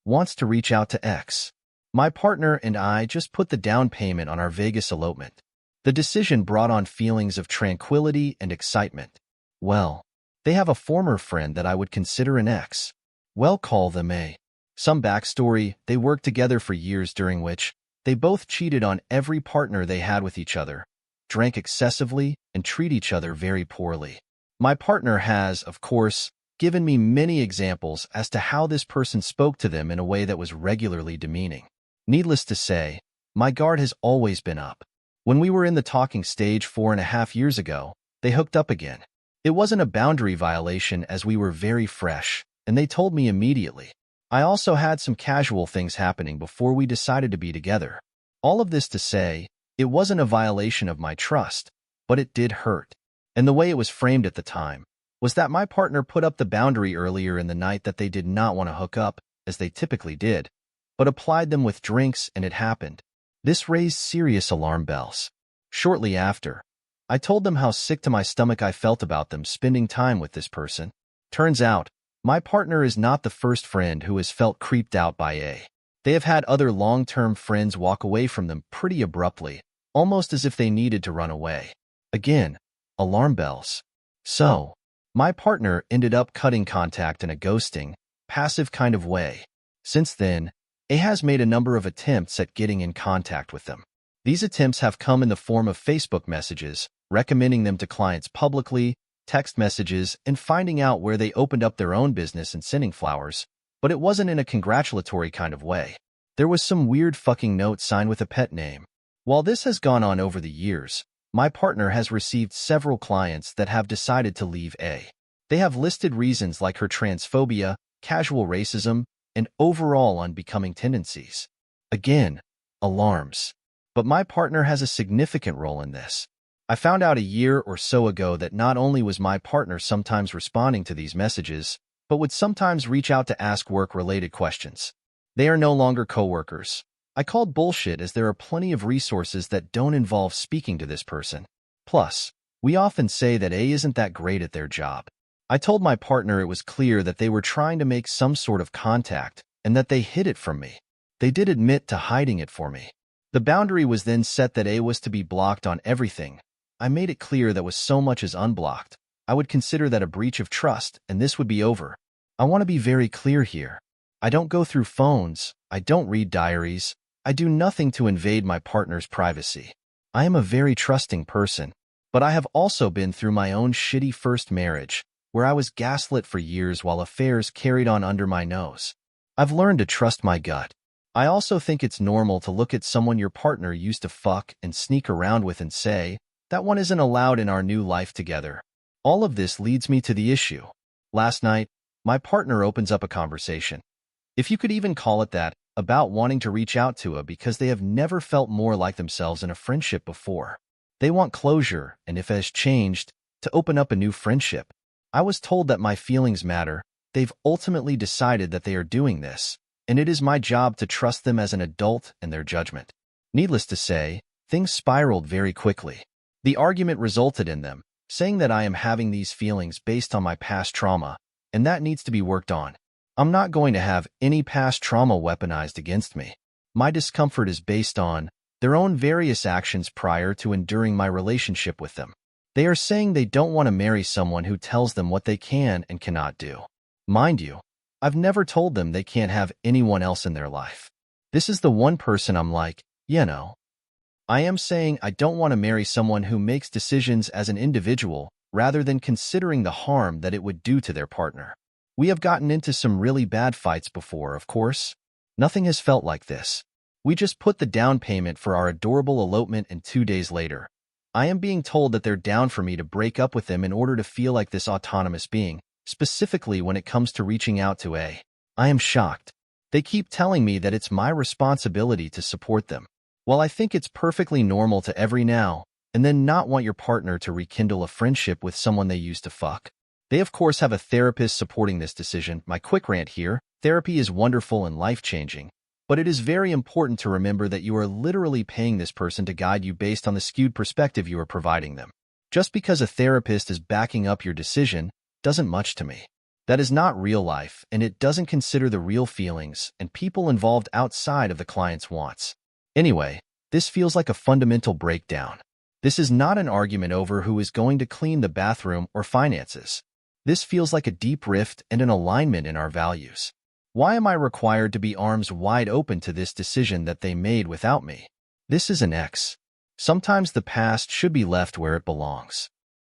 wants to reach out to X. My partner and I just put the down payment on our Vegas elopement. The decision brought on feelings of tranquility and excitement. Well, they have a former friend that I would consider an ex. Well, call them A. Some backstory: they worked together for years during which they both cheated on every partner they had with each other, drank excessively, and treat each other very poorly. My partner has, of course, given me many examples as to how this person spoke to them in a way that was regularly demeaning. Needless to say, my guard has always been up. When we were in the talking stage 4.5 years ago, they hooked up again. It wasn't a boundary violation as we were very fresh, and they told me immediately. I also had some casual things happening before we decided to be together. All of this to say, it wasn't a violation of my trust, but it did hurt. And the way it was framed at the time was that my partner put up the boundary earlier in the night that they did not want to hook up, as they typically did, but applied them with drinks and it happened. This raised serious alarm bells. Shortly after, I told them how sick to my stomach I felt about them spending time with this person. Turns out, my partner is not the first friend who has felt creeped out by A. They have had other long-term friends walk away from them pretty abruptly, almost as if they needed to run away. Again, alarm bells. So, my partner ended up cutting contact in a ghosting, passive kind of way. Since then, A has made a number of attempts at getting in contact with them. These attempts have come in the form of Facebook messages, recommending them to clients publicly, text messages, and finding out where they opened up their own business and sending flowers, but it wasn't in a congratulatory kind of way. There was some weird fucking note signed with a pet name. While this has gone on over the years, my partner has received several clients that have decided to leave A. They have listed reasons like her transphobia, casual racism, and overall unbecoming tendencies. Again, alarms. But my partner has a significant role in this. I found out a year or so ago that not only was my partner sometimes responding to these messages, but would sometimes reach out to ask work-related questions. They are no longer coworkers. I called bullshit as there are plenty of resources that don't involve speaking to this person. Plus, we often say that A isn't that great at their job. I told my partner it was clear that they were trying to make some sort of contact and that they hid it from me. They did admit to hiding it for me. The boundary was then set that A was to be blocked on everything. I made it clear that with so much as unblocked, I would consider that a breach of trust and this would be over. I want to be very clear here. I don't go through phones, I don't read diaries, I do nothing to invade my partner's privacy. I am a very trusting person, but I have also been through my own shitty first marriage, where I was gaslit for years while affairs carried on under my nose. I've learned to trust my gut. I also think it's normal to look at someone your partner used to fuck and sneak around with and say, that one isn't allowed in our new life together. All of this leads me to the issue. Last night, my partner opens up a conversation, if you could even call it that, about wanting to reach out to her because they have never felt more like themselves in a friendship before. They want closure, and if it has changed, to open up a new friendship. I was told that my feelings matter. They've ultimately decided that they are doing this, and it is my job to trust them as an adult and their judgment. Needless to say, things spiraled very quickly. The argument resulted in them saying that I am having these feelings based on my past trauma, and that needs to be worked on. I'm not going to have any past trauma weaponized against me. My discomfort is based on their own various actions prior to enduring my relationship with them. They are saying they don't want to marry someone who tells them what they can and cannot do. Mind you, I've never told them they can't have anyone else in their life. This is the one person I'm like, you know. I am saying I don't want to marry someone who makes decisions as an individual rather than considering the harm that it would do to their partner. We have gotten into some really bad fights before, of course. Nothing has felt like this. We just put the down payment for our adorable elopement, and 2 days later, I am being told that they're down for me to break up with them in order to feel like this autonomous being, specifically when it comes to reaching out to A. I am shocked. They keep telling me that it's my responsibility to support them. While I think it's perfectly normal to every now and then not want your partner to rekindle a friendship with someone they used to fuck, they of course have a therapist supporting this decision. My quick rant here: therapy is wonderful and life-changing, but it is very important to remember that you are literally paying this person to guide you based on the skewed perspective you are providing them. Just because a therapist is backing up your decision doesn't much to me. That is not real life, and it doesn't consider the real feelings and people involved outside of the client's wants. Anyway, this feels like a fundamental breakdown. This is not an argument over who is going to clean the bathroom or finances. This feels like a deep rift and an alignment in our values. Why am I required to be arms wide open to this decision that they made without me? This is an X. Sometimes the past should be left where it belongs.